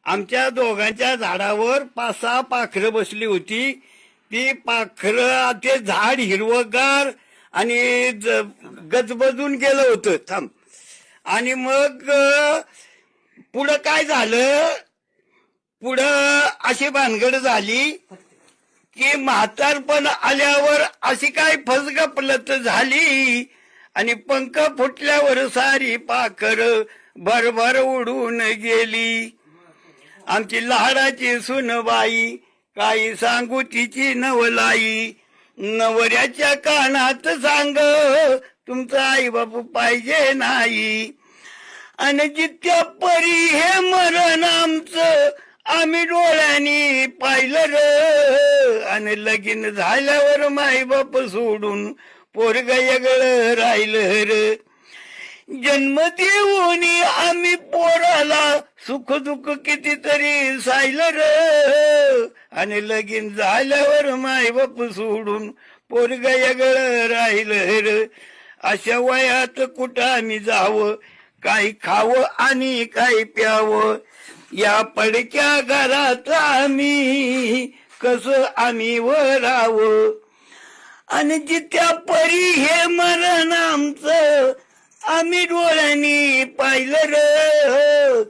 आमच्या दोघांच्या झाडावर 5-6 पाखरं बसली होती. ती पाखरं ते झाड हिरवगार आणि गजबजून गेलं होतं. थांब. आणि मग पुढं काय झालं, पुढं अशी भानगड झाली की म्हातारपण आल्यावर अशी काय फसगपलत झाली आणि पंख फुटल्यावर सारी पाखर भरभर उडून गेली. आमची लाडाची सुनबाई काही सांगू तिची नवलाई, नवऱ्याच्या कानात सांग तुमचा आई बापू पाहिजे नाही. आणि जित्या परी हे मरण आमचं आम्ही डोळ्यांनी पाहिलं र. आणि लगीन झाल्यावर माई बाप सोडून पोरग वेगळं राहिलं र. जन्म देऊन आम्ही पोराला सुख दुःख कितीतरी सायलं र. आणि लगीन झाल्यावर माय बाप सोडून पोरग वेगळं राहिलं र. अशा वयात कुठं आम्ही जावं, काही खावं आणि काही प्यावं, या पडक्या घरात आम्ही कसं आम्ही वरावं. आणि जित्या परी हे मरण आमचं आम्ही डोळ्यांनी पाहिलं र.